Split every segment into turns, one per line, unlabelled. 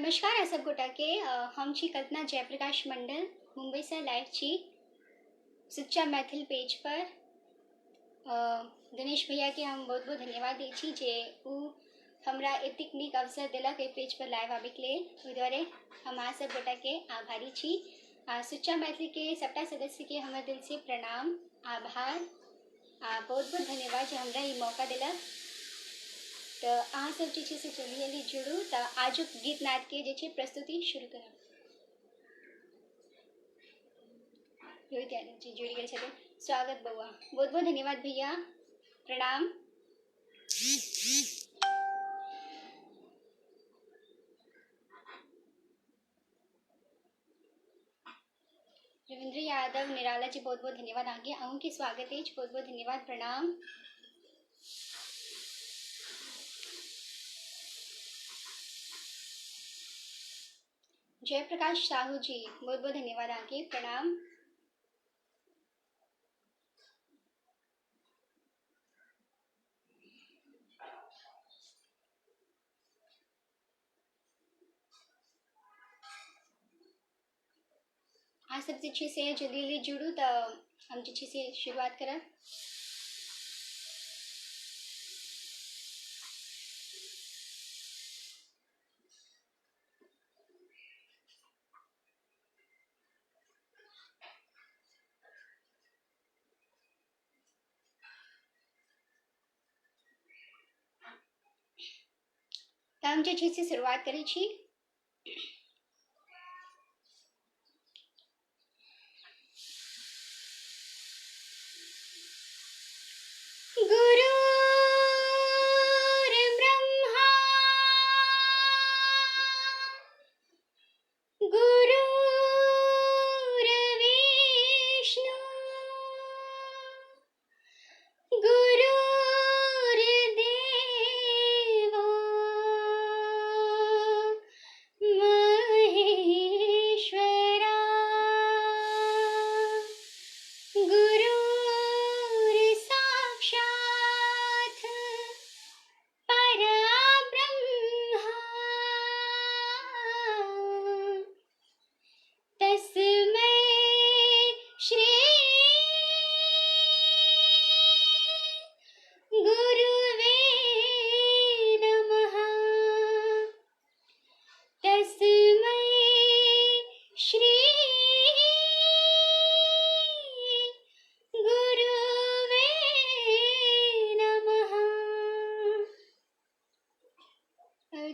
नमस्कार सब गोटा के हम छी कल्पना जयप्रकाश मंडल मुंबई से लाइव छी सुच्चा मैथिल पेज पर दिनेश भैया के हम बहुत बहुत धन्यवाद दै छी जे उ हमरा एतिक नीक अवसर दिलक ए पेज पर लाइव आबे के लेल ओहि दुआरे हम अहाँ सब गोटा के आभारी छी। सुच्चा मैथिल के सबटा सदस्य के हमर दिल से प्रणाम आभार बहुत बहुत धन्यवाद जे हमरा ई मौका दिलक। तो अहाँ सब जे से जल्दी जल्दी जुड़ू तो आजुक गीत नाद के जे प्रस्तुति शुरू करब। जी जुड़ी गए छथिन, स्वागत बउआ, बहुत बहुत धन्यवाद भैया, प्रणाम। रविंद्र यादव निराला जी बहुत बहुत धन्यवाद, आगे अहूँ के स्वागत है, बहुत बहुत धन्यवाद, प्रणाम। जयप्रकाश साहू जी बहुत बहुत धन्यवाद, आगे प्रणाम। आप सब जे से जल्दी जल्दी जुड़ू तो हम जे से शुरुआत करब। तो हम जे से शुरुआत करै छी।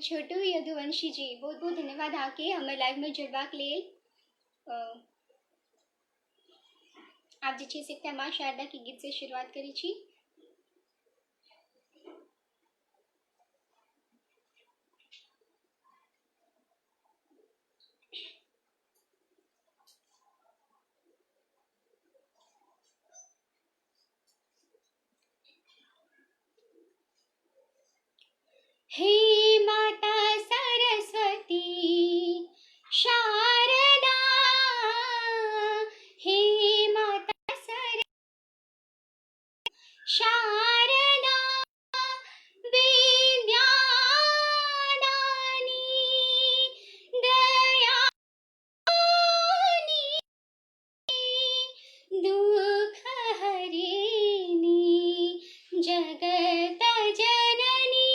छोटू यदुवंशी जी बहुत बहुत धन्यवाद आके हमें लाइव में जुड़बाक लेल। आप जे से माँ शारदा के गीत से शुरुआत करी छी। हे माता सरस्वती शारदा, हे माता शारदा विद्यादानी दयानी दुख हरिणी जगत जननी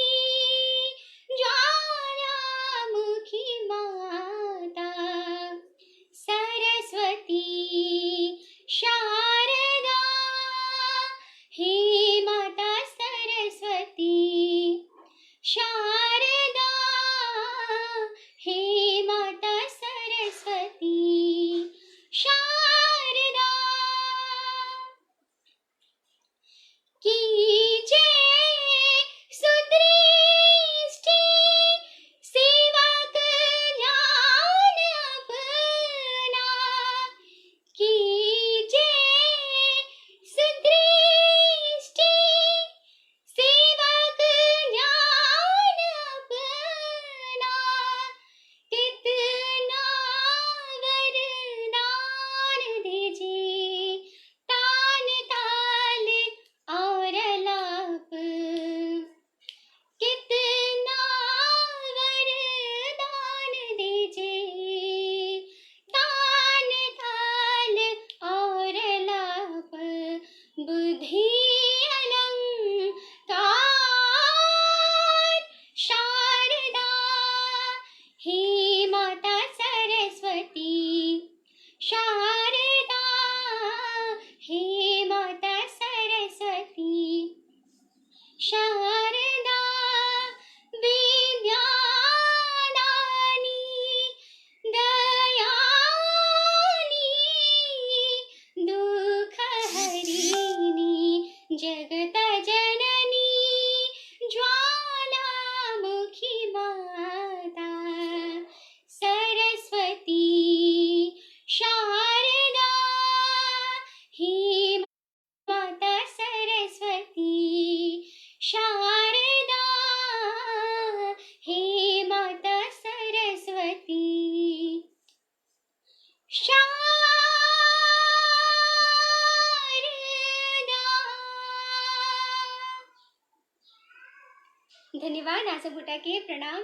धन्यवाद आसब गोटा के प्रणाम।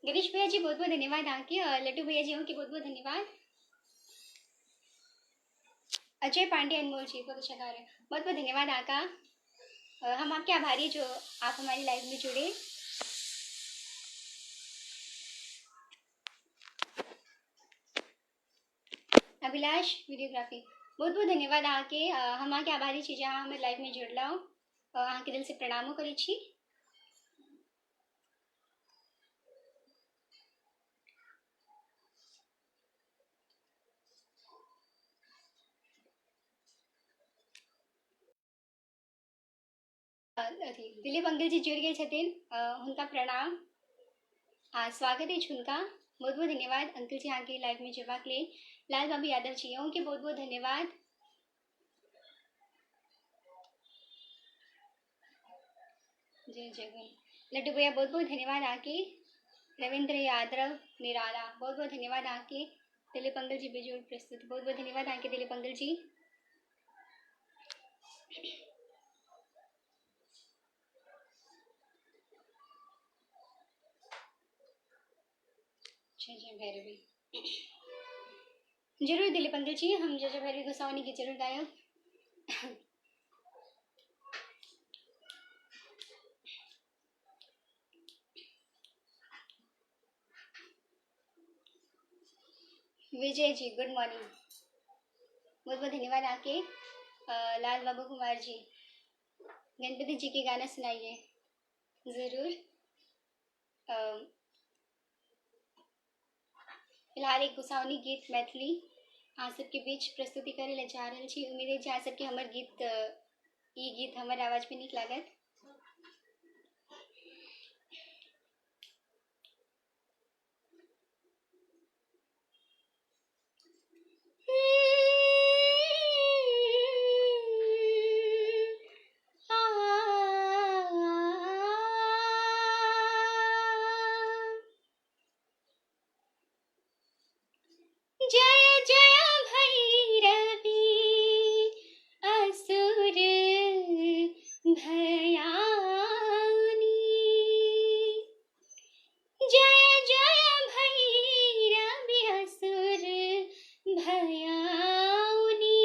गिरीश भैया जी बहुत बहुत धन्यवाद आके, और लड्डू भैया जी के बहुत बहुत धन्यवाद। अजय पांडे अनमोल जी बहुत अच्छा गा रहे हैं, बहुत बहुत धन्यवाद आका। हम आपके आभारी हैं जो आप हमारी लाइव में जुड़े। अभिलाष वीडियोग्राफी बहुत बहुत धन्यवाद आके, हम आके आभारी छी जहाँ हमें लाइव में जुड़ला, अहाँ के दिल से प्रणामो करै छी। दिलीप अंकल जी जुड़ गए छथिन, हुनका प्रणाम, स्वागत है हुनका, बहुत बहुत धन्यवाद अंकल जी आके लाइव में जुड़वा के लिए। लाल बाबू यादव जी के बहुत बहुत धन्यवाद। जय जगन लड्डू भैया बहुत बहुत धन्यवाद आके। रविंद्र यादव निराला बहुत बहुत धन्यवाद आके। दिलीप अंकल जी बेजोड़ प्रस्तुत बहुत बहुत धन्यवाद आके दिलीप अंकल जी। जय भैरवी जरूर दिलीप अंकल जी, हम जय भैरवी गोसावनी की जरूर गायब। विजय जी गुड मॉर्निंग, बहुत बहुत धन्यवाद आके। लाल बाबू कुमार जी गणपति जी के गाना सुनाइए। ज़रूर, फिलहाल एक गोसावनी गीत मैथिली अहाँ सबके बीच प्रस्तुति करे ले जा रहल छी। उम्मीद है अहाँ सबके हमर गीत ई गीत हमर आवाज में नीक लागत। जय जय भैरवी असुर भयानी, जय जय भैरवी असुर भयानी,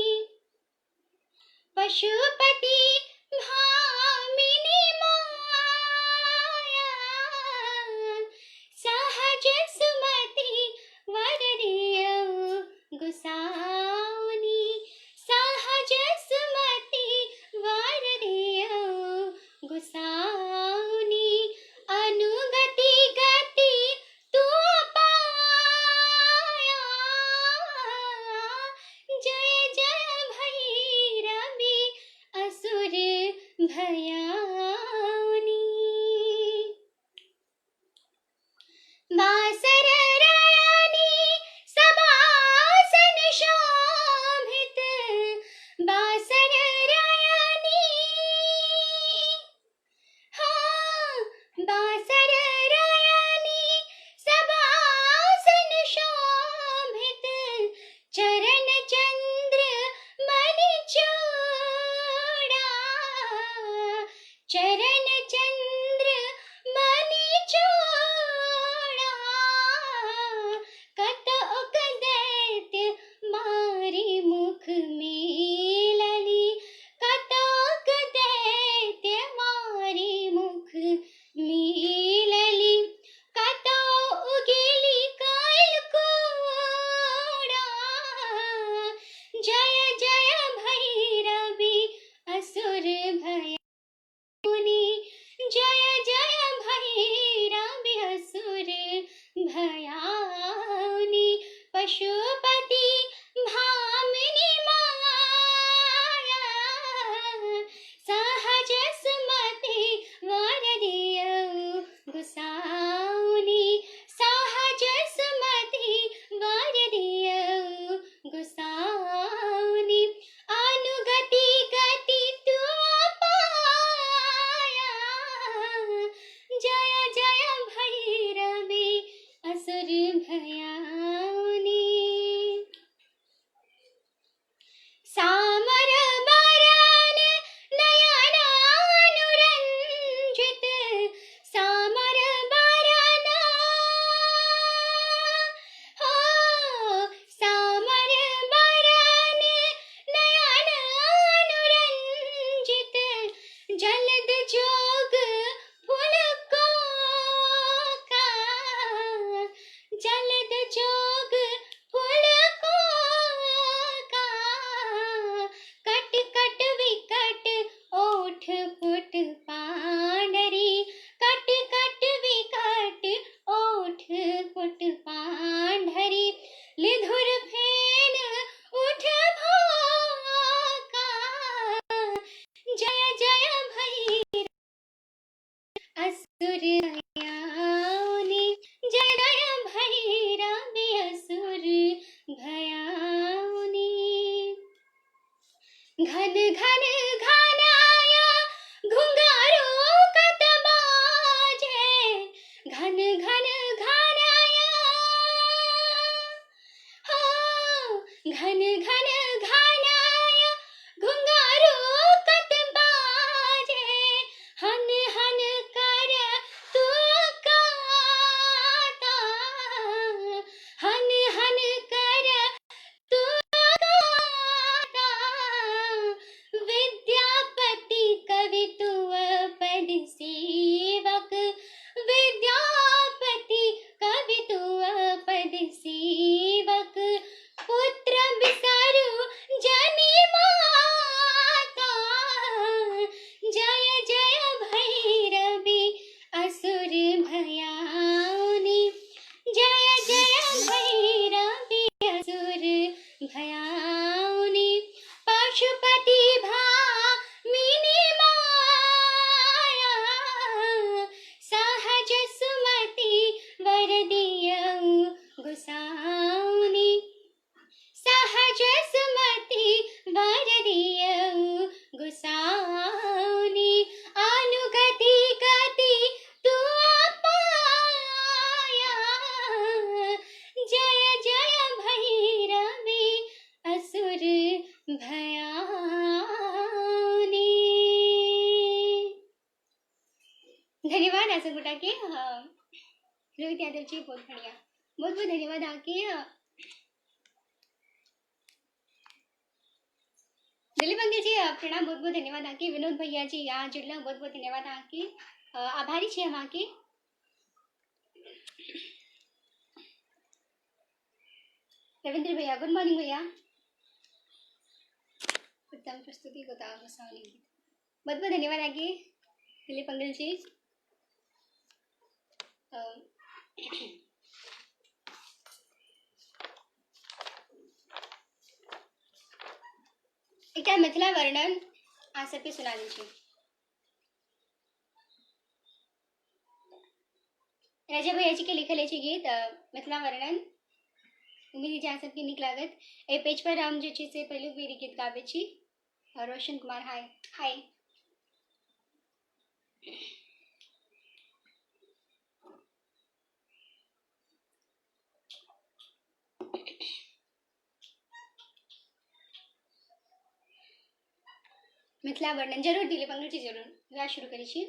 पशुपति भामिनी माया, सहज सुमति वर दियो गोसाउनी, सहज सुमति वर दियो गोसाउनी, अनुगति गति तू पाया, जय जय भैरवी असुर भयानी। बासर रायानी सबासन शोभित, बासर रायानी, हाँ बासर रायानी सबासन शोभित, चरण चंद्र मणि चूड़ा, चरण चंद्र मणि चूड़ा, कतौक दैत्य मारी मुख मेलली, कतौक दैत्य मारी मुख मेलली, कतौ उगेली काल कोड़ा, जय जय भैरवी असुर भयानी, जय जय भैरवी असुर भयानी, पशुपति भामिनी माया, सहज सुमति वर दियो गोसाउनी, सहज सुमति वर दियो गोसाउनी, अनुगति गति तू पाया, जय जय भैरवी असुर भयानी। जलद जोग फूल को का, जलद जोग फूल को का, कट कट विकट ओठ फुट पांडरी, कट कट विकट ओठ फुट पांडरी, लिधुर फेन उठ भोका, जय जय भैरव असुर भयाउनि, जय जय भैरव असुर भयाउनि। घन घन घनाया घुंघरू कत बाजे, घन घन घनाया हो, घन घन घनाया घुंघरू कत बाजे, हन हन कर तू काता, हन हन कर तू काता, विद्यापति कवि तुअ पद सेवक, विद्यापति कवि तुअ पद सेवक, पुत्र बिसरु जनि माता, जय जय भैरवी असुर भयाउनि, जय जय भैरवी असुर भयाउनि। पशुपति भामिनी माया, सहज सुमति वर दियउ गोसाउनि, सहज सुमति वर दियउ गोसाउनि, अनुगति गति तू पाया, जय जय भैरवी असुर भयाउनि। धन्यवाद ऐसे गुटा के रोहित यादव जी, बहुत बढ़िया, बहुत बहुत धन्यवाद आके दिलीप अंकल जी, प्रणाम, बहुत बहुत धन्यवाद आके। विनोद भैया जी यहाँ जुड़ना, बहुत बहुत धन्यवाद आके, आभारी छे हम आके। रविंद्र भैया, गुड मॉर्निंग भैया। उत्तम प्रस्तुति को बहुत बहुत धन्यवाद आगे दिलीप अंकल जी। एक मिथिला वर्णन आ सबके सुना दीजिए। राजा भैया जी के लिखल है गीत मिथिला वर्णन। उम्मीद है सबके निक लागत। ए पेज पर हम जो से पहले बेरी गीत गाबे छी। रोशन कुमार हाय हाय। मिथिला वर्णन जरूर दिलीप अंकल जी जरूर गा शुरू करी छी।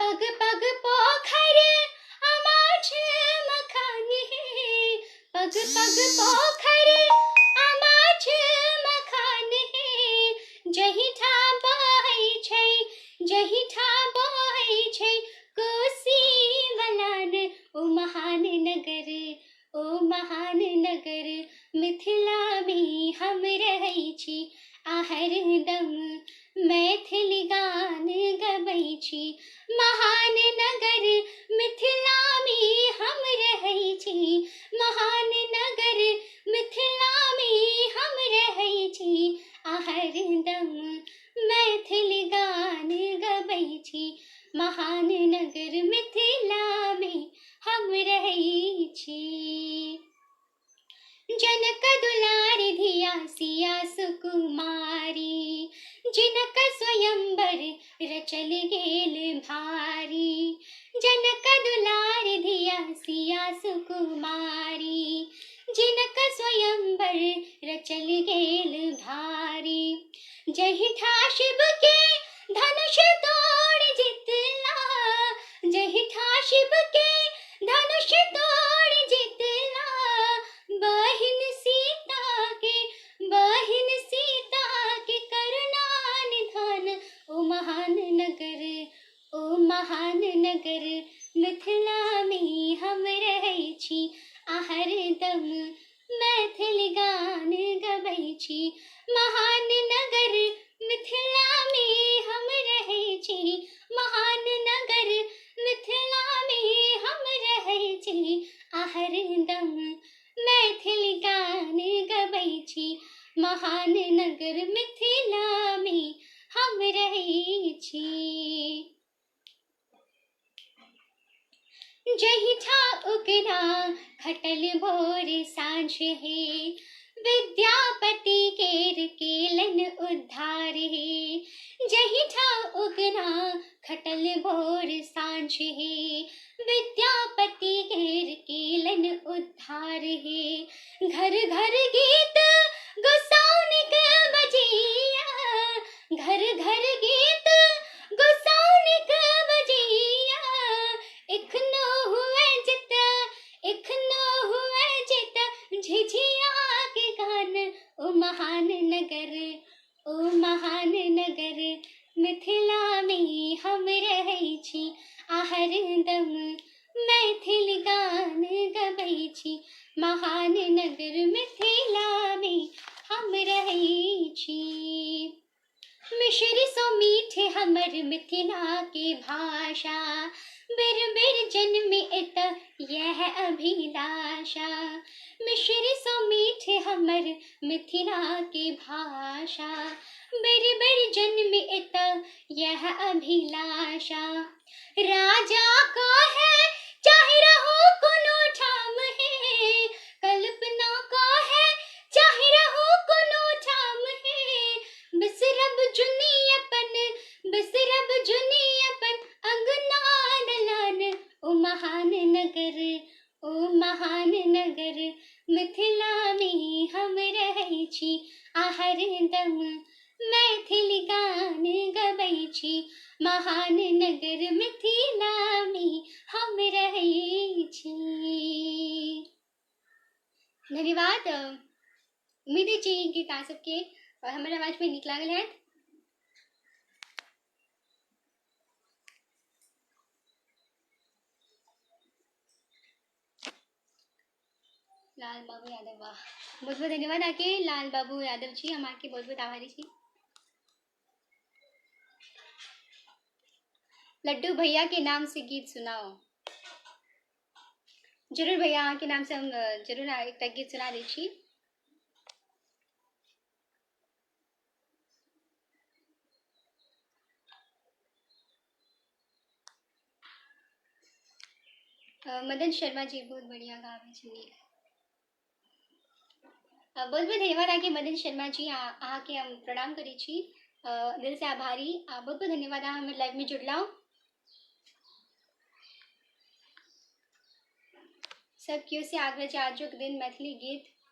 पग पग पोखर अमाछ मखानी, पग पग पोखर अमाछ मखानी, जही ठा बहै छै, जही ठा बहै छै कोसी बलान। ओ महान नगर, ओ महान नगर, मिथिला में हम रहै छी आ हरदम मैथिली गान गबै छी। महान नगर मिथिला में हम रहै छी, महान नगर मिथिला में हम रहै छी आ हरदम मैथिली गान गबै छी। महान नगर मिथिला में हम रहै छी। जनक दुलार धिया सिया सुकुमारी, जिनक स्वयंवर रचल गेल भारी। जनक दुलार धिया सिया सुकुमारी, जिनक स्वयंवर रचल गेल भारी। जही ठा शिव के धनुष तोड़ जितला, जही ठा शिव के धनुष तोड़ जितला। बहिन सीता के, बहिन छी, महान नगर मिथिला में हम रहै छी, महान नगर मिथिला में हम रहै छी, आ हरदम मैथिल गान गबै छी, महान नगर मिथिला में हम रहै छी। जहिठा उगना खटल भोर साँझ हे, विद्यापति केर केलन उद्धार हे, जहिठा उगना खटल भोर साँझ हे, विद्यापति केर केलन उद्धार हे, घर घर गीत गोसाउनिक बजिया, घर घर गीत गोसाउनिक बजिया, एखनो हुए जित झिझिया के गान, ओ महान नगर, ओ महान नगर मिथिला में हम रहै छी, आ हरदम मैथिल गान गबै छी, महान नगर मिथिला में हम रहै छी। मिश्र सो मीठ हमर मिथिला के भाषा, बिर बिर जन्म एत यह अभिलाषा, मिश्र सो मीठ हमर मिथिला के भाषा, बिर बिर जन्म एत यह अभिलाषा, राजा का है चाहे रहो कोनो ठाम है, कल्पना का है चाहे रहो कोनो ठाम है, बिसरब जुनी अपन अंगना दलान, ओ महान नगर, ओ महान नगर मिथिला में हम रहै छी, आ हरदम मैथिल गान गबै छी, महान नगर मिथिला में हम रहै छी। धन्यवाद। उम्मीद है जी गीत आ सबके और हमारे आवाज में नीक लागल है। लाल बाबू यादव, वाह, बहुत बहुत धन्यवाद आके लाल बाबू यादव जी, हम आपके बहुत बहुत आभारी छी। लड्डू भैया के नाम से गीत सुनाओ। जरूर भैया के नाम से हम जरूर एक गीत सुना दै छी। मदन शर्मा जी बहुत बढ़िया गावे छनी। बहुत बहुत धन्यवाद आके मदन शर्मा जी, अहाँ के हम प्रणाम करै छी, दिल से आभारी। बहुत बहुत धन्यवाद अहाँ हमर लाइव में जुड़लाओ। सब केओ से आग्रह छै आजुक दिन मैथिली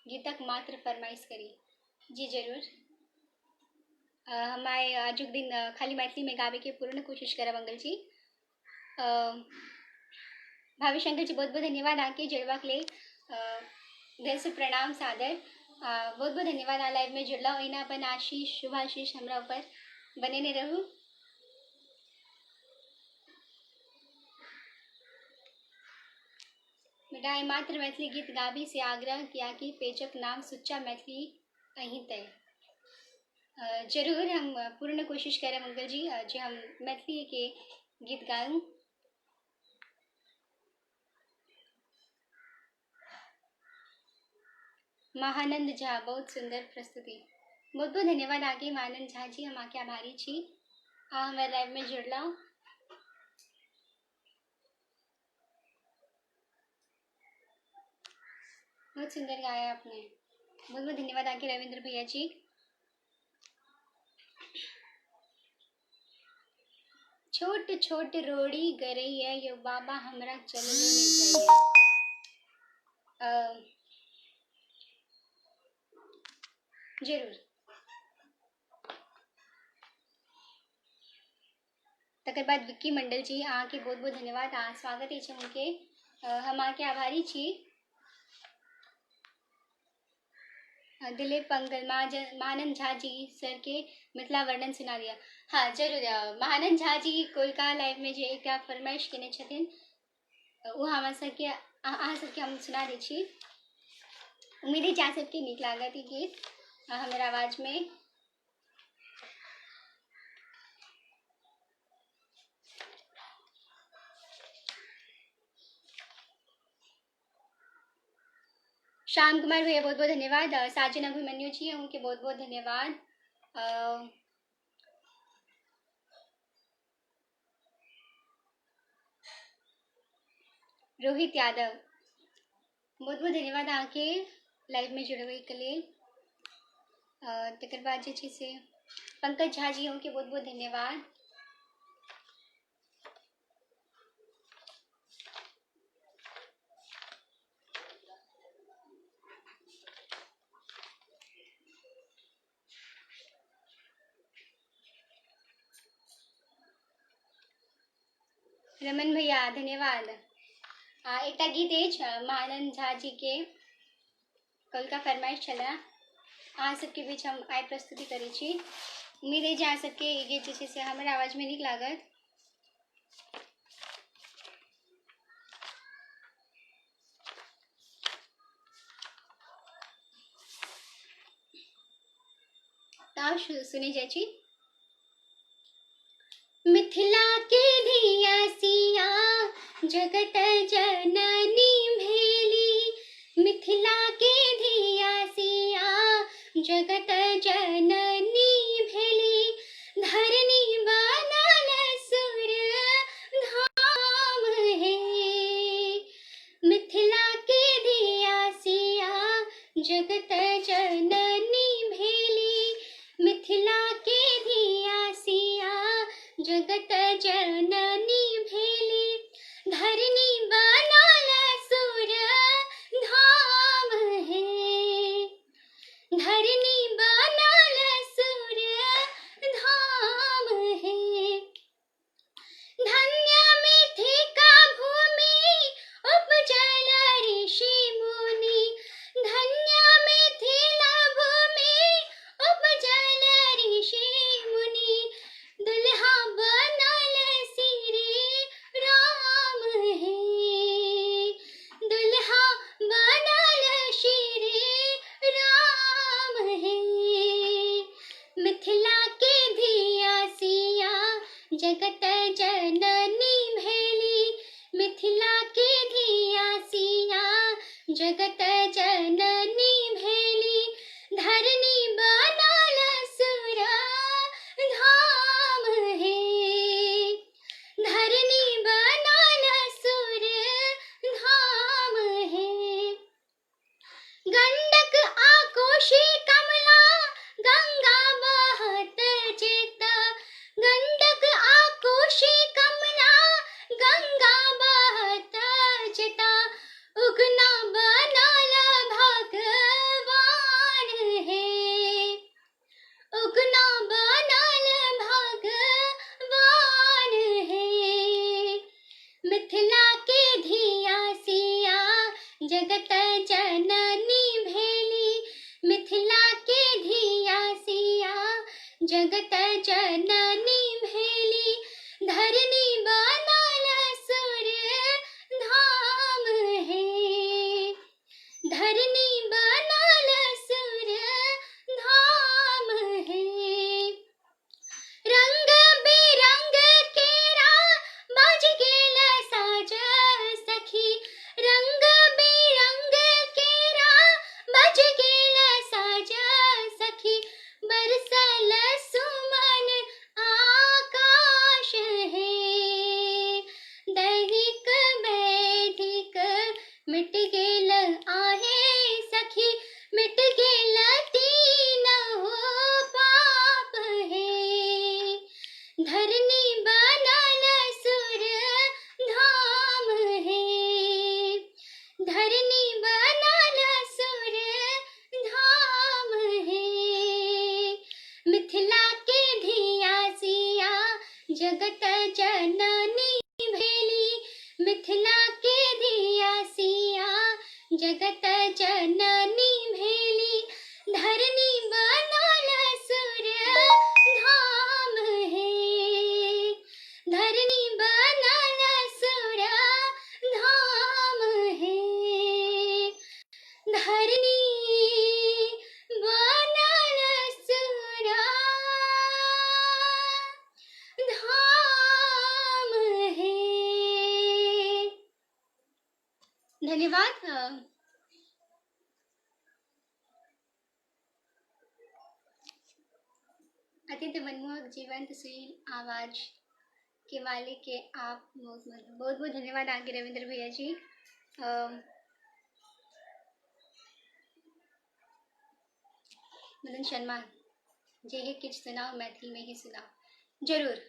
गीतक मात्र फरमाइश करी। जी जरूर, हम आजुक दिन खाली मैथिली में गावे के पूर्ण कोशिश करब अंकल जी। भाभी शंकर जी बहुत बहुत धन्यवाद आके जुड़वा के लिए, दिल से प्रणाम सादर। बहुत बहुत धन्यवाद आ लाइव में जुड़ला, ओहिना अपन आशीष शुभाशीष हमरा ऊपर बनेने रहू। बेटा मात्र मैथिली गीत गाबी से आग्रह किया कि पेजक नाम सुच्चा मैथिली अहीं तय। जरूर हम पूर्ण कोशिश करें मंगल जी, जो हम मैथिली के गीत गाऊं। महानंद झा बहुत सुंदर प्रस्तुति, बहुत बहुत धन्यवाद आगे महानंद झा जी, हम आके आभारी छी हमारे लाइव में जुड़ला। बहुत सुंदर गाया आपने, बहुत बहुत धन्यवाद आगे रविंद्र भैया जी। छोट छोट रोड़ी गरैया यो बाबा हमरा चललो नहीं जाइए। जरूर, तकर बाद विक्की मंडल जी अहाँ के बहुत बहुत धन्यवाद, स्वागत है उनके, हम आके आभारी छी। दिलीप पंगल महानंद झा जी सर के मिथिला वर्णन सुना दिया। हाँ जरूर, महानंद झा जी कोलका लाइव में जो एक फरमाइश केने छथिन वो हम सबके अहाँ सबके हम सुना दै छी। उम्मीद है जा सबके नीक लागत ई गीत। हमारा आवाज में श्याम कुमार भैया बहुत बहुत धन्यवाद। साजन अभिमन्यु जी उनके बहुत बहुत धन्यवाद। रोहित यादव बहुत बहुत धन्यवाद आके लाइव में जुड़े हुए के लिए। तकर बाद जी से पंकज झा जी उनके बहुत बहुत धन्यवाद। रमन भैया धन्यवाद। एक गीत महानंद झा जी के कल का फरमाइश छला अहाँ सबके बीच हम आइ प्रस्तुति करै छी। उम्मीद है अहाँ सबके ई गीत जे से हमर आवाज में नीक लागत। सुनी जाय छी। मिथिला के धिया सिया जगत जननी भेली, मिथिला के धिया सिया जगत जननी भेली, धरनी बनल सुर धाम है। मिथिला के धिया सिया जगत जननी भेली, मिथिला के धिया सिया जगत जननी भेली, धरनी बनल सुर धाम है, धरनी बनल सुर धाम है। धन्य मिथिका भूमि उपजल ऋषि मुनि, धन्य मिथिला भूमि उपजल ऋषि मुनि, दुल्हा बनल श्री राम है, दुल्हा बनल श्री राम है। मिथिला के धिया सिया जगत जननी भेली, मिथिला के धिया सिया जगत जननी भेली, धरनी बनल सुर धाम है, धरनी बनल सुर धाम है। गंडक आ कोशी कमला गंगा बहत जेता, गंडक आ कोशी कमला गंगा बहत जेता, उगना बनल भगवान है, उगना बनल भगवान है। मिथिला के धिया सिया जगत जननी भेली, मिथिला के धिया सिया जगत जननी भेली, धरनी बनल सुर धाम है, धरनी बनल सुर धाम है। रंग बिरंग केरा बाज गेल साज सखी, रंग बिरंग केरा बाज गेल साज सखी, बरसल सुमन धन्यवाद। अत्यंत मनमोहक जीवंत सुरील आवाज के मालिक के आप बहुत बहुत धन्यवाद आगे रविंद्र भैया जी। मदन शर्मा जे है किच सुनाओ, मैथिली में ही सुनाओ। जरूर।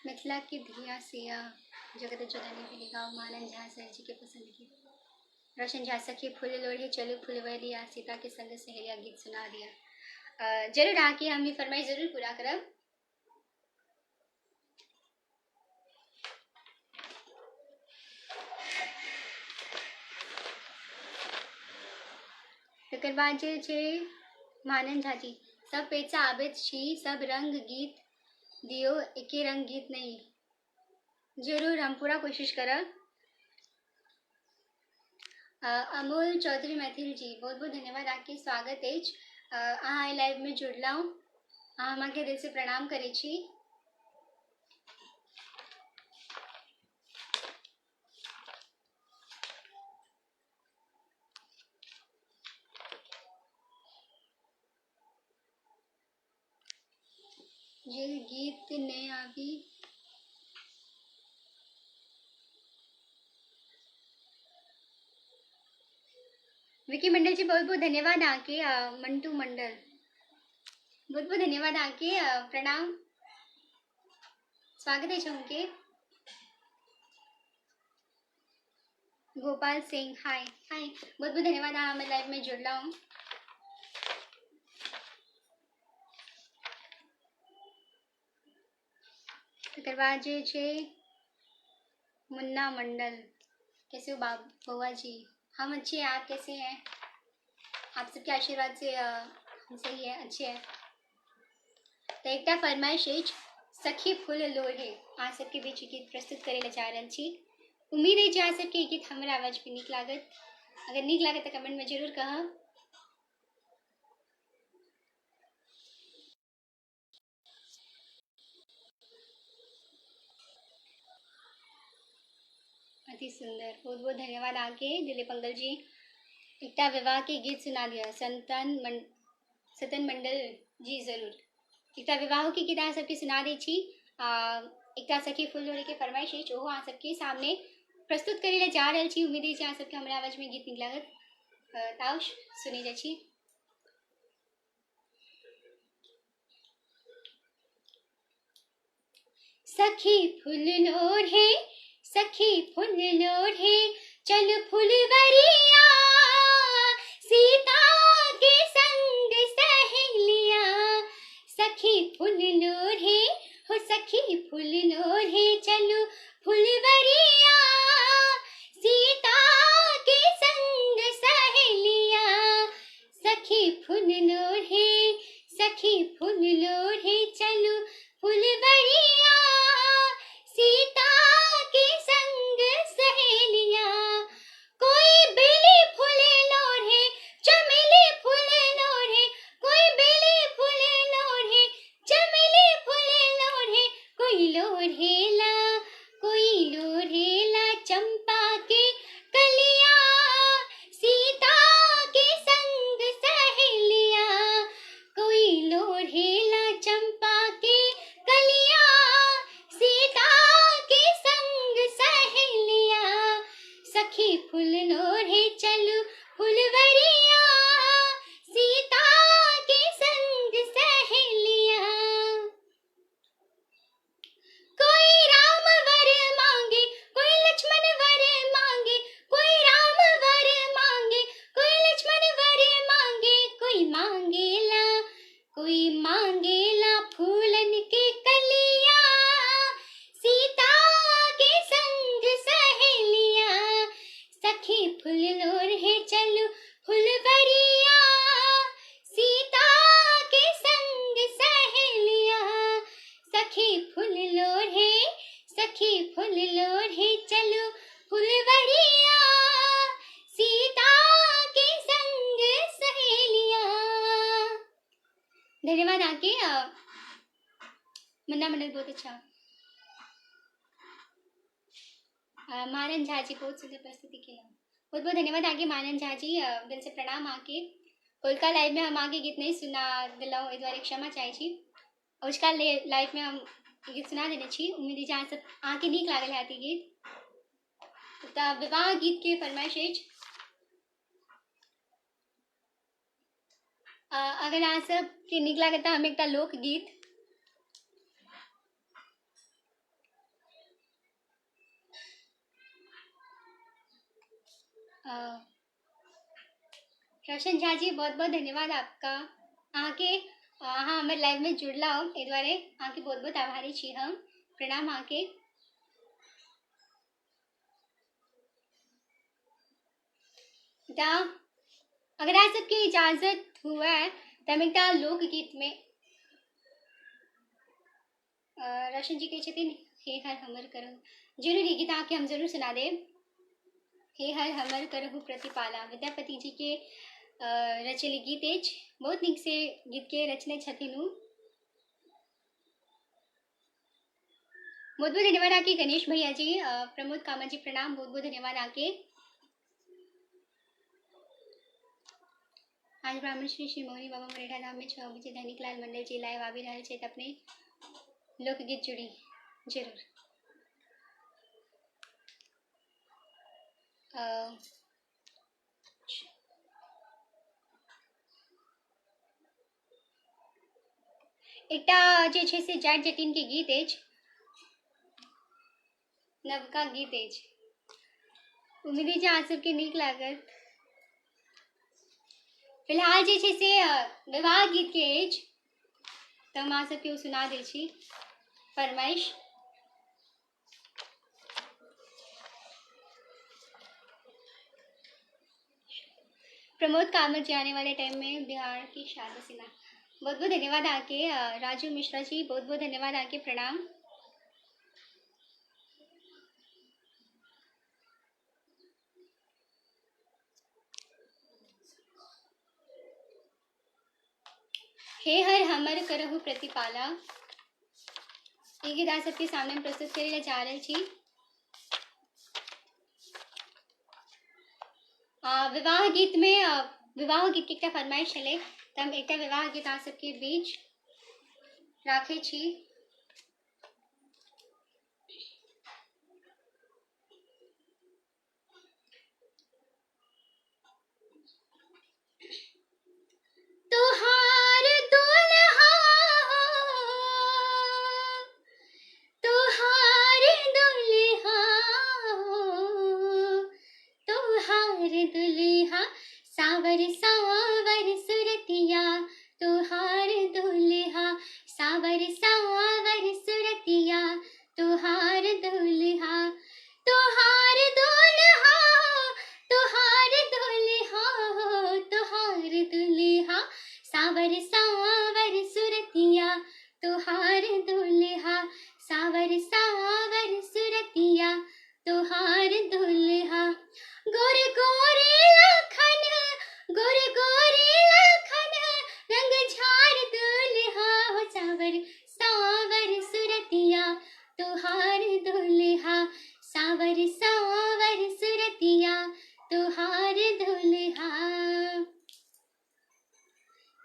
मिथिला के धिया सिया जगत जननी भी गाँव मानन झा सर जी के पसंद की। रोशन झा सखी फूल लोढ़े चलो फुलवरिया, सीता के संग सहेलिया गीत सुना दिया। जरूर आके हम ये फरमाइश जरूर पूरा करब। तकर बाद जे छै मानन झा जी, सब पेचा आबैत छी, सब रंग गीत दियो, एके रंग गीत नहीं। जरूर हम पूरा कोशिश करब। अमोल चौधरी मैथिल जी बहुत बहुत धन्यवाद, आपके स्वागत है। अहाँ लाइव में जुड़लहुँ, अहाँ हमके दिल से प्रणाम करै छी। जे गीत नहीं आवी विकी मंडल जी बहुत बहुत धन्यवाद आके। मंटू मंडल बहुत बहुत धन्यवाद आके, प्रणाम, स्वागत है उनके। गोपाल सिंह हाय हाय, बहुत बहुत धन्यवाद, मैं लाइव में जुड़ला हूँ। तकर बाद जे छे मुन्ना मंडल, कैसे हो बउआ जी? हम अच्छे हैं, आप कैसे हैं? आप सबके आशीर्वाद से हम सही है, अच्छे हैं। तो एक फरमाइश सखी फूल लोढ़े आ सबके बीच गीत प्रस्तुत करे जा रहल छी। उम्मीद है जे सबके गीत हमारा आवाज पे नीक लागत। अगर नीक लागत तो कमेंट में जरूर कहब। अति सुंदर, बहुत बहुत धन्यवाद आके दिलीप अंकल जी। एक विवाह के गीत सुना दिया सतन मंडल जी। जरूर एक विवाह के गीत आ सबके सुना दै छी। एक सखी फूल लोढ़े के फरमाइश है ओहो आ सबके सामने प्रस्तुत करे जा रहल छी। उम्मीद है आ सबके हमरा आवाज में गीत नीक लागत। ताउश सुनी जा छी। सखी फूल लोढ़े, सखी फूल लोढ़े चल फुलवरिया, सीता के संग सहेलिया। सखी फूल लोढ़े हो, सखी फूल लोढ़े चलो फुलवरिया, सीता के संग सहेलिया। सखी फूल लोढ़े, सखी फूल लोढ़े चलो फुलवरिया, सीता के संग सहेलिया। कोई बेली फूले लोढ़े, चमेली फूले लोढ़े, कोई बेली फूले लोढ़े, चमेली फूले लोढ़े। कोई लोढ़ेला, कोई लोढ़ेला चंपा के कलिया, सीता के संग सहेलिया। कोई लोढ़ेला चंपा के कलिया, सीता के संग सहेलिया। सखी फूल लोढ़े चलो फुलवरिया, सीता के संग सहेलिया। कोई राम वर मांगे, कोई लक्ष्मण वर मांगे, कोई राम वर मांगे, कोई लक्ष्मण वर मांगे। कोई मांगेला, कोई मांगेला फूलन के कलिया, सीता के संग सहेलिया। सखी फूल लोढ़े चलो फुलवरिया, सीता के संग सहेलिया। सखी फूल लोढ़े, सखी फूल लोढ़े चलो फुलवरिया, सीता के संग सहेलिया। धन्यवाद आके। मुन्ना मंडल बहुत अच्छा। मानन झा जी बहुत सुंदर प्रस्तुति किया। बहुत बहुत धन्यवाद आगे मानन झा जी, दिल से प्रणाम। आके कोलका लाइव में हम आगे गीत नहीं सुना दिलाओ ए द्वारे क्षमा चाहे छी। उसका लाइव में हम गीत सुना देने छी। उम्मीद है सब आके नीक लागल है गीत। तो विवाह गीत के फरमाइश अछि। अगर अहाँ सब के नीक लागत हम एक लोकगीत रोशन झा जी बहुत बहुत धन्यवाद आपका। आके अहाँ हमारे लाइव में जुड़ला हो ए द्वारे आके बहुत बहुत आभारी छी हम। प्रणाम आके। अगर आप सबकी इजाजत हुआ है तो हम एक लोकगीत में रोशन जी कहे छथिन हे हर हमर करहु जरूर ये गीत आके हम जरूर सुना देब। हे हर हमर करहु प्रतिपाला विद्यापति जी के रचल गीत अछि। बहुत नीक से गीत के रचने छथिन उ। बहुत बहुत धन्यवाद आके गणेश भैया जी, प्रमोद कामा जी प्रणाम। बहुत बहुत धन्यवाद आके। आज ब्राह्मण श्री श्री मोहनी बाबा मरेठा धाम में 6 बजे दैनिक लाल मंडल जी लाइव आबि रहल छथि। अपने लोकगीत जुड़ी जरूर। एकटा जे छै से जाट जटिन के गीत अछि, नवका गीत अछि। उम्मीद है अहाँ सबके नीक लागत। फिलहाल जे छै से विवाह गीत के अछि तो हम अहाँ सबके सुना दै छी फरमाइश। प्रमोद कामत जी आने वाले टाइम में बिहार की शादी सिला। बहुत बहुत धन्यवाद आके। राजू मिश्रा जी बहुत बहुत धन्यवाद आके। प्रणाम। हे हर हमर करहु प्रतिपाला ये गीत आप सबके सामने प्रस्तुत करे जा रही छी। विवाह गीत में विवाह गीत के एक फरमाइश है तो हम एक विवाह गीत आप सबके बीच राखे छी। तोहार दुल्हा तोहार दुल्हा तोहार दुल्हा सावर सावर सुरतिया तोहार दुल्हा सावर सावर सुरतिया तोहार दुल्हा तोहार दुल्हा तोहार दुल्हा तोहार दुल्हा सावर सावर सुरतिया तोहार दुल्हा सावर सावर सुरतिया तोहार दुल्हा गोरे गोरे लाखन गोरे गोरे लाखन रंग झार दुल्हा हो सावर सावर सुरतिया तोहार दुल्हा सावर सावर सुरतिया तोहार दुल्हा।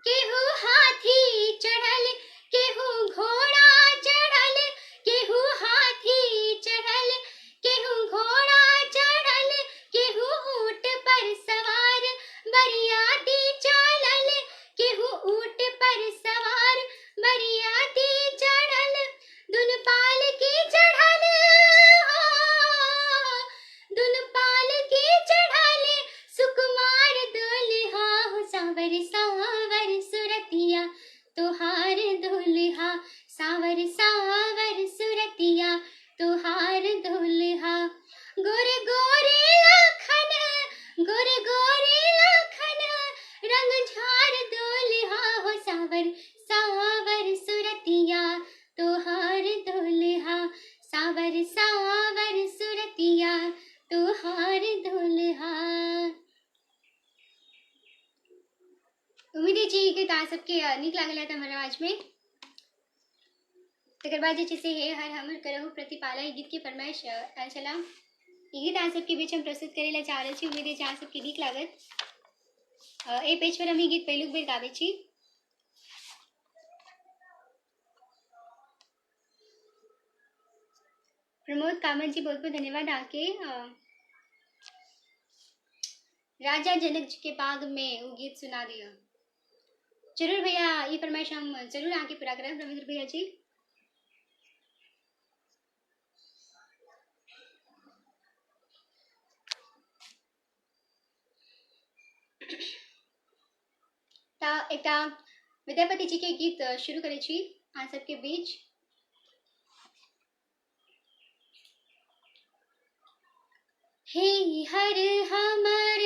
केहू हाथी चढ़ल केहू घोड़ा चढ़ल केहू हाथी चढ़ल केहू घोड़ा चढ़ल केहू ऊंट पर सवार बरियाती चलल केहू ऊंट पर सवार बरियाती चढ़ल दुन पाल की चढ़ल दुन पाल की चढ़ल सुकुमार दुल्हा सावर सावर सुरतिया तोहार दुल्हा सावर सावर सुरतिया तोहार दुल्हा गोरे गोरे लाखन गोरे गोरे लाखन रंग झार दुल्हा हो सावर सावर सुरतिया तोहार दुल्हा सावर सावर सुरतिया तोहार दुल्हा। उम्मीद है जी कि सबके नीक लागल है हमारा आवाज में। तकर बाद जे छै से हे हर हमर करहु प्रतिपाला ई गीत के फरमाइश आयल छला। ई गीत अहाँ सबके बीच हम प्रस्तुत करे ला चाह रहल छी। उम्मीद है अहाँ सबके नीक लागत। ए पेज पर हम ई गीत पहिलुक बेर गाबै छी। प्रमोद कामत जी बहुत बहुत धन्यवाद आके। राजा जनक जी के बाग में वो गीत सुना दिया। जरूर भैया, ये फरमाइश हम जरूर आके पूरा करें रविंद्र भैया जी। एक विद्यापति जी के गीत शुरू करे छी अहाँ सबके बीच। हे हर हमर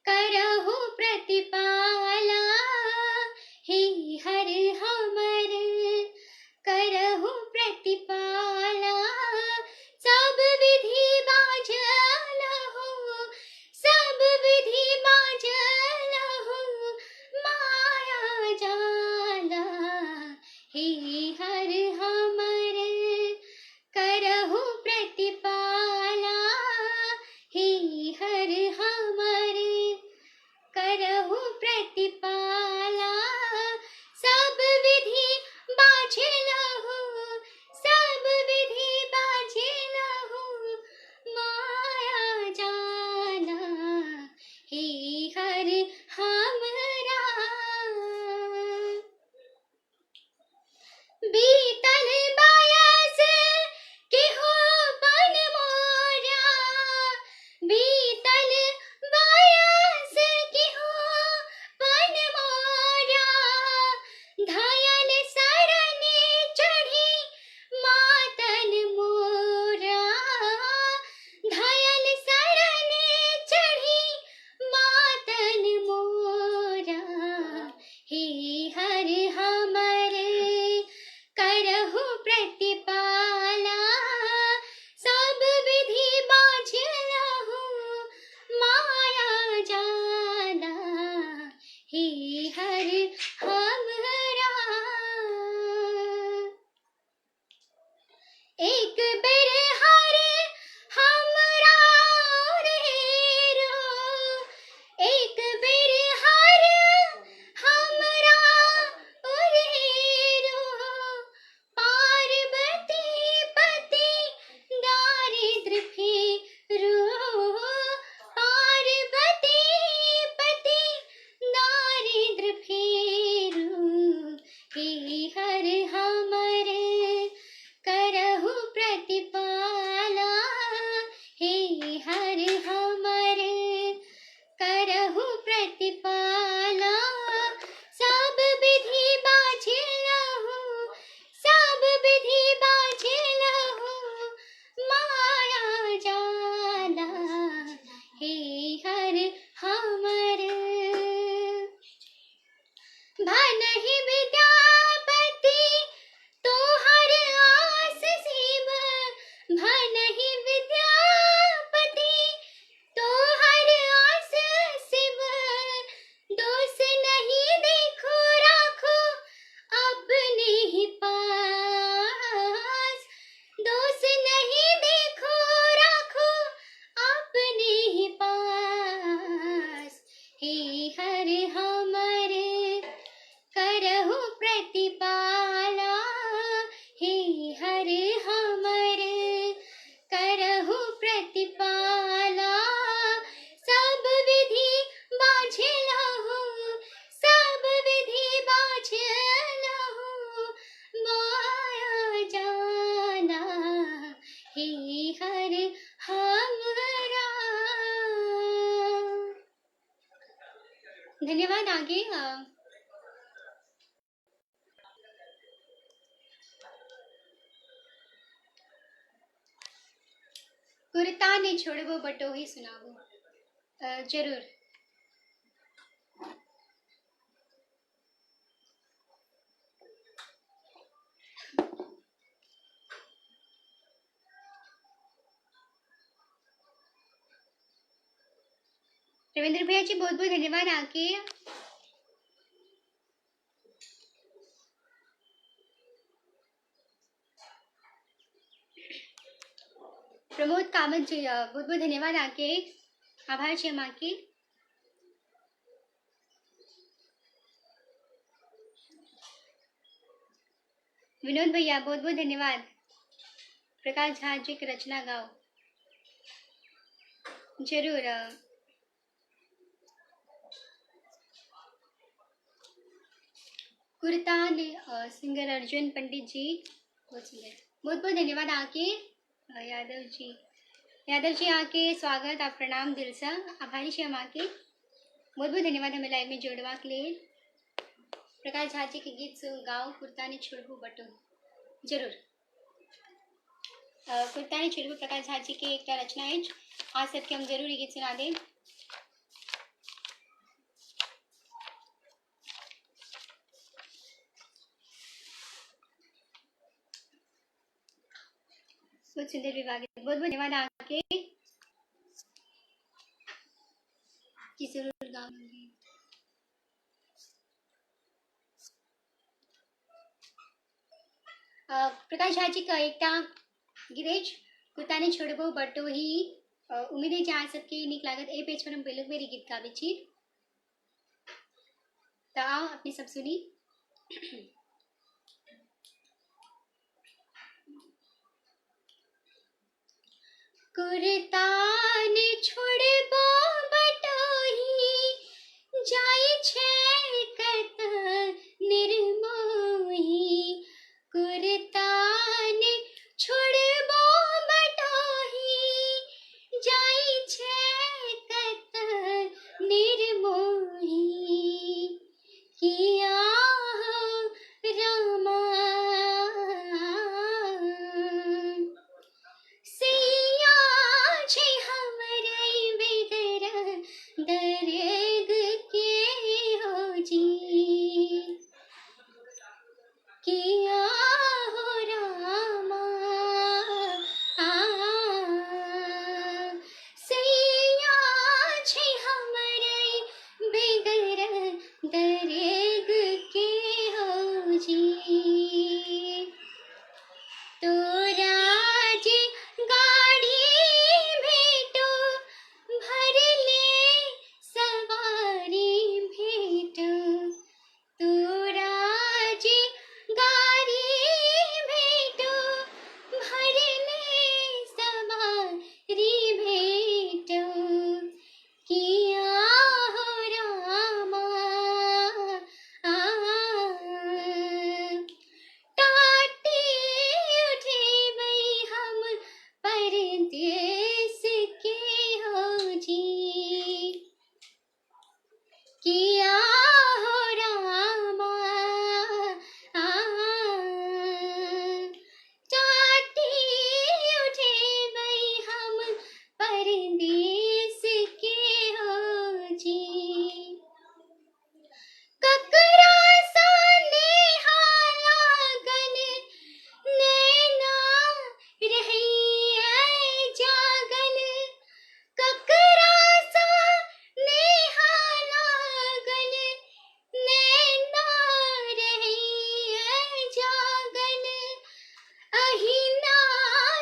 करहु प्रतिपाला, हे हर हमर करहु प्रतिपाला, सब विधि बाझल हो, सब विधि बाझल हो, माया जाला। हे हर हमर करहु प्रतिपाला, हे हर हमर करहु प्रतिपाला, सब विधि बाझल हो, सब विधि बाझल हो, माया जाला। हे हर हमरा बीतल बायस केहो बन मोरा, बीतल बायस केहो बन मोरा, घायल सरने चढ़ी मातन मोरा, घायल सरने चढ़ी मातन मोरा। हे हर हमर करहु प्रतिपाला, सब विधि बाझल हो, माया जाला। हे हर हमरा एक बेर हर हमरा रो, एक बेर हर हमरा रो, पार्वती पति दारिद्र फेरो, पार्वती पति दारिद्र फेरो। हे हर हमर करहु प्रतिपाला, हे हर हमर करहु प्रतिपाला, सब विधि बाझल हो, सब विधि बाझल हो, माया जाला। हे हर हमर भनहि विद्यापति तोहर आस शिव, भनहि विद्यापति तोहर आस शिव, दोष नहीं देखो राखो अपने ही पास, दोष नहीं देखो राखो अपने ही पास। हे हर हमर करहु प्रतिपाला, हे हर हमर करहु प्रतिपाला, सब विधि बाझल हो, सब विधि बाझल हो, माया जाला। हे हर हमरा। धन्यवाद आगे। कुरता ने छोड़बो बटोही सुनाबो। जरूर। रविंद्र भैया जी बहुत बहुत धन्यवाद आके। प्रमोद कामत जी बहुत बहुत धन्यवाद आके आभार છે માકે विनोद भैया बहुत बहुत धन्यवाद प्रकाश झा जी की रचना गाओ जरूर कुर्ता ने सिंगर अर्जुन पंडित जी बहुत सुंदर बहुत बहुत धन्यवाद आके यादव जी आके स्वागत आप प्रणाम दिल से आभारी છે हम आके बहुत बहुत धन्यवाद हमें लाइव में जोड़वा के लिए प्रकाश झा जी के गीत गाओ कुर्ता ने छोड़बू बटो जरूर कुर्ता ने छोड़बू प्रकाश झा जी के एक रचना है आज सबके हम जरूर ये गीत सुना दें बहुत सुंदर विभाग बहुत बहुत धन्यवाद आके कि जरूर गाऊंगी प्रकाश झा जी का एकटा गिरेज कुर्ता ने छोड़बो बटो ही उम्मीद है जहाँ सबके निक लागत ए पेज पर हम पहले बेरी गीत गावे छी तो आओ अपने सब सुनी कुर्ता ने छोड़बो बटो ही जाय छै कत निर्मोही कुर्ता ने छोड़बो बटोही जाय छै कत निर्मोही किया हो रामा सैया छै हमरे बेदर दर्द के हो जी किया हो रामा सैया छै हमरे बेदर दर्द के हो जी तोरा जे गाड़ी भेटो भरले सवारी भेटो तोरा जे गाड़ी भेटो भरले सवारी भेटो किया हो रामा टाटे उठेबै हम परदेस के हो जी किया हो रामा टाटे उठेबै हम परदेस के हो जी ककरा सा नेहा लागल नैना रहिए जागल ककरा सा नेहा लागल नैना रहिए जागल अहिना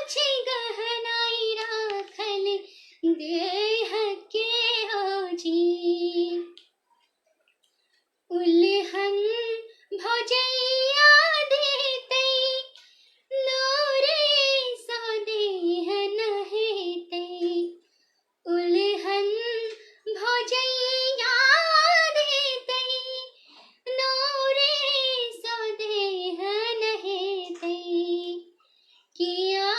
छै गहनाई राखल देह के हो जी उल्हन भौजैया देतै नूरे सो देह नहेतै उल्हन भौजैया देतै नूरे सो देह नहेतै किया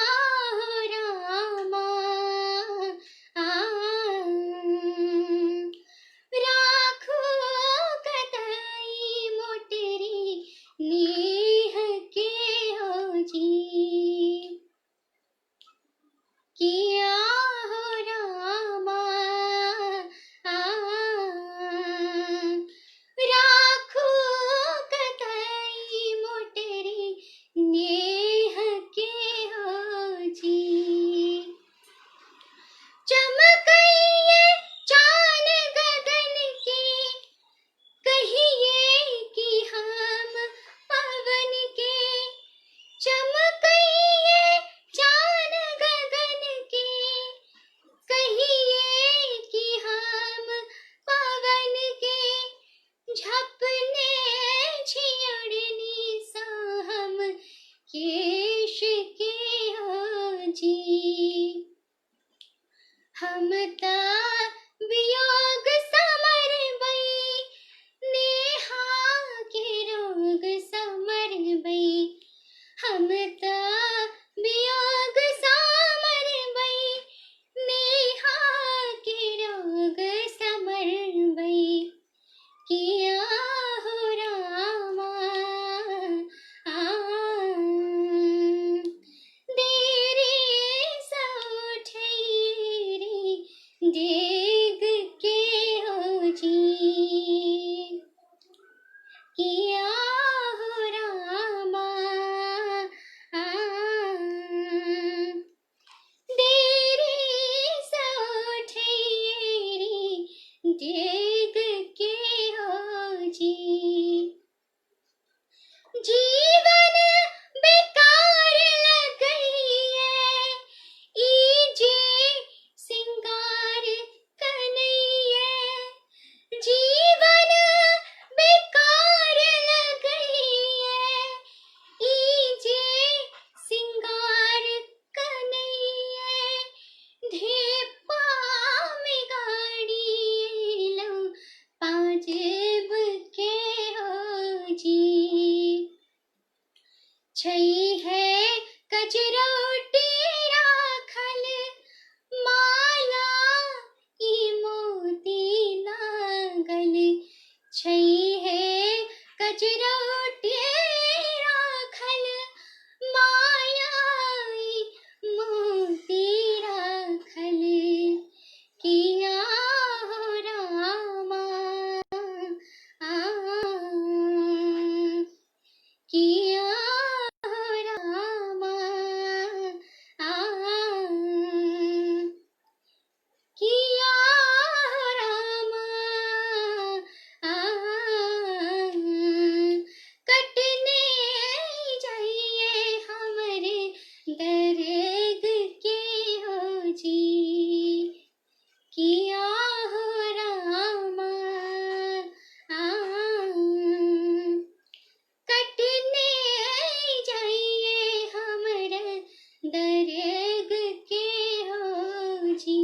हो रामा राखो कतई मोटरी देख के हो जी। जीवन बेकार लगइए ई जे सिंगार कन्हैया। जीवन बेकार लगइए ई जे सिंगार कन्हैया। ढेपा में गाड़ी लो पाजेब के हो जी। छई है कजरोटी राखल माला ई मोती लागल। छई है कजरोटी राखल माला ई मोती राखल। किया हो रामा किया हो रामा किया हो रामा कटने जाइए हमरे दर्द के हो जी। किया हो रामा कटने जाइए हमरे दर्द के हो जी।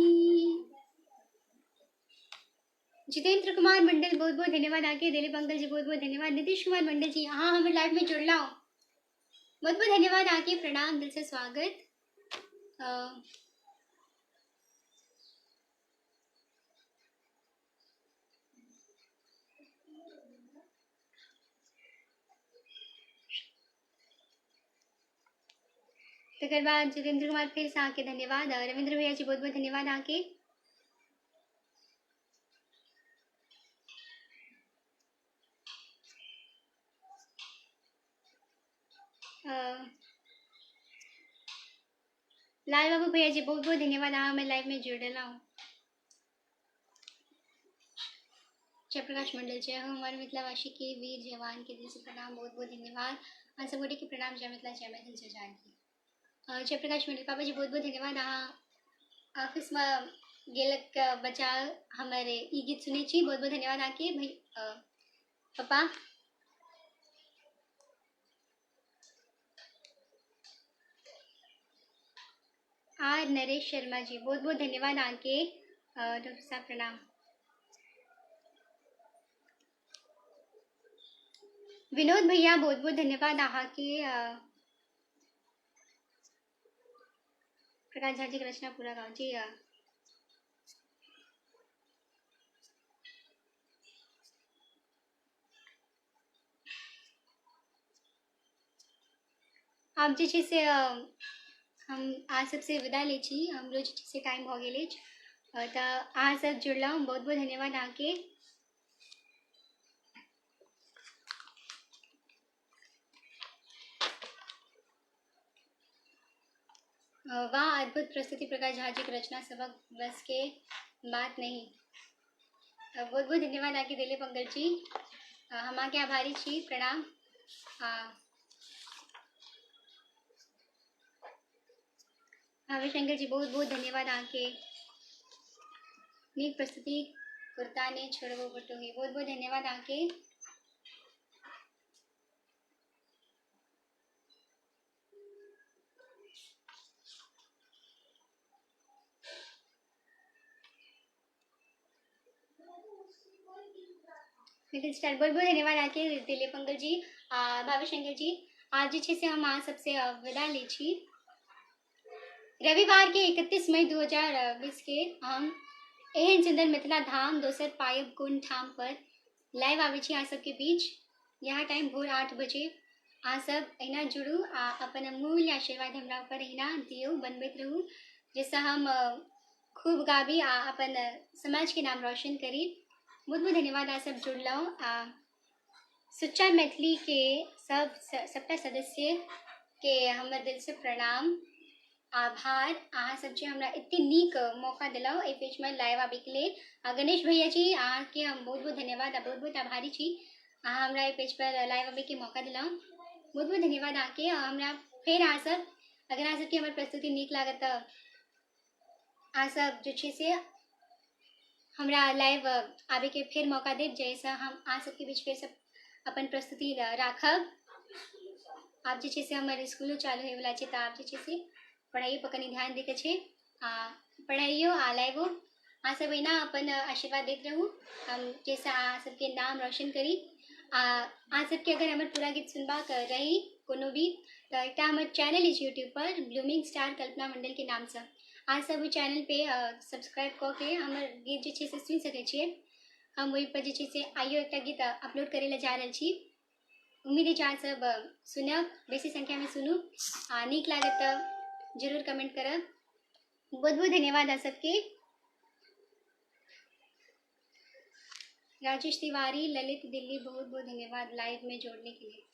जितेंद्र कुमार मंडल बहुत बहुत धन्यवाद। आके दिलीप अंकल जी बहुत बहुत धन्यवाद। नीतीश कुमार मंडल जी हाँ हमें लाइव में जुड़ लाओ बहुत बहुत धन्यवाद। आके प्रणाम दिल से स्वागत। तकर बाद जितेंद्र कुमार फिर से आके धन्यवाद। रविंद्र भैया जी बहुत बहुत धन्यवाद। आके लाल बाबू भैया जी बहुत बहुत धन्यवाद। हाँ मैं लाइव में जुड़ रहा हूँ। जयप्रकाश मंडल जय हो हमारे मिथिलावासी के वीर जवान के दिल से प्रणाम बहुत बहुत धन्यवाद। हाँ सब के प्रणाम। जय मिथिला जय मैथिल जय जानकी। जयप्रकाश मंडल पापा जी बहुत बहुत धन्यवाद। हाँ ऑफिस में गेलक बच्चा हमारे ई गीत सुने छी बहुत बहुत धन्यवाद। आके भाई पापा आर नरेश शर्मा जी बहुत बहुत धन्यवाद। आके डॉक्टर साहब प्रणाम। विनोद भैया बहुत बहुत धन्यवाद। आहा के प्रकाश झा जी की रचना पूरा गाँव जी। आप जे छै से हम आज सबसे विदा ले छी। हमरो जे छै से टाइम हो गेल अछि तऽ अहाँ सब जुड़लहुँ बहुत बहुत धन्यवाद। अहाँके वाह अद्भुत प्रस्तुति प्रकाश झा जी की रचना सबक बस के बात नहीं। बहुत बहुत धन्यवाद आके दिलीप अंकल जी। हम आके आभारी छी प्रणाम। शंकर जी बहुत बहुत धन्यवाद। आके नीक प्रस्तुति कुर्ता ने छोड़बो बटोही बहुत बहुत धन्यवाद। आके निखिल स्टार बहुत बहुत धन्यवाद। आके दिलीप अंकल जी भावी शंकर जी आज जे से हम अहाँ सबसे विदा ले छी। रविवार के 31 मई 2020 के हम एहन सुंदर मिथिला धाम दोसर पायब कोन ठाम पर लाइव आवे छी अहाँ सबके बीच। यहाँ टाइम भोर 8 बजे। अहाँ सब अहिना जुड़ू आ अपन अमूल्य आशीर्वाद हमरा ऊपर अहिना दियो बनबैत रहू जिससे हम खूब गाबी आ अपन समाज के नाम रोशन करी। बहुत बहुत धन्यवाद। आप सब जुड़लहुँ सुच्चा मैथिली के सबटा सदस्य के हमर दिल से प्रणाम। आभार अहाँ सब जे हमरा एते नीक मौका दिलौ एहि पेज में लाइव आबे के लेल। गणेश भैया जी अहाँ के हम बहुत बहुत धन्यवाद आ बहुत बहुत आभारी छी। अहाँ हमरा एहि पेज पर लाइव आबे के मौका दिलौ, बहुत बहुत धन्यवाद अहाँ के। हमरा फेर अहाँ सब अगर अहाँ सबके हमर प्रस्तुति नीक लागत तऽ अहाँ सब जे छै से हमरा लाइव आबे के फेर मौका देब, जाहिसँ हम अहाँ सबके बीच फेर सब अपन प्रस्तुति राखब। आब जे छै से हमर स्कूलो चालू होयवला छै, तऽ आब जे छै से पढ़ाइयो पर कनि ध्यान दै के छै। पढ़ाइयो आ लाइवो अहाँ सब एना अपन आशीर्वाद दैत रहू, हम जाहिसँ अहाँ सबके नाम रोशन करी। अहाँ सबके अगर हमर पूरा गीत सुनबाक रही कोनो भी, तऽ एकटा हमर चैनल अछि यूट्यूब पर ब्लूमिंग स्टार कल्पना मंडल के नामसँ। अहाँ सब ओहि चैनल पे सब्सक्राइब कऽ के हमर गीत जे छै से सुनि सकै छियै। हम ओहि पर जे छै से आइयो एकटा गीत अपलोड करे ला जा रहल छी। उम्मीद है अहाँ सब सुनब, बेसी संख्या में सुनू, नीक लागत तऽ जरूर कमेंट करब। बहुत बहुत धन्यवाद अहाँ सबके। राजेश तिवारी, ललित दिल्ली, बहुत बहुत धन्यवाद लाइव में जोड़ने के लिए।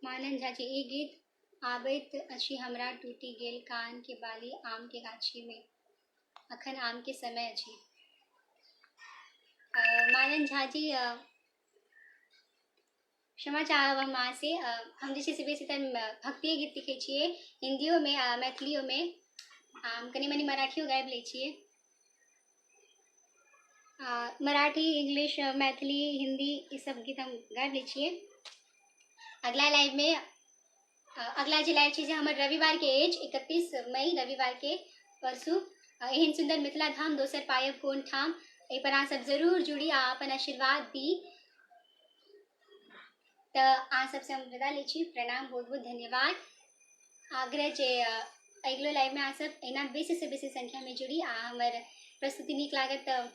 मानन झा जी, ई गीत आबैत अछि हमरा, टूटी गेल कान के बाली आम के गाछी में, अखन आम के समय अछि। मानन झा जी क्षमा चाहब हम अहाँ से, हम जे छै से बेसीतर भक्ति गीत लिखै छियै, हिंदियो में आ मैथिलियो में, कनि मनि मराठियो गाबि लै छियै। मराठी, इंग्लिश, मैथिली, हिंदी ई सब गीत हम गाबि लै छियै। अगला लाइव में अगला जे लाइव छै से हमर रविवार के अछि, 31 मई रविवार के, परसू। एहन सुंदर मिथिला धाम दोसर पायब कोन ठाम, एहि पर अहाँ सब जरूर जुड़ी आ अपन आशीर्वाद दी। तऽ अहाँ सबसे हम विदा लै छी, प्रणाम, बहुत बहुत धन्यवाद। आग्रह जे अगलो लाइव में अहाँ सब एना बेसी से बेसी संख्या में जुड़ी आ हमर प्रस्तुति नीक लागत तऽ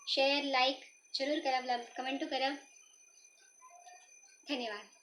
शेयर लाइक जरूर करब, कमेंटो करब। धन्यवाद।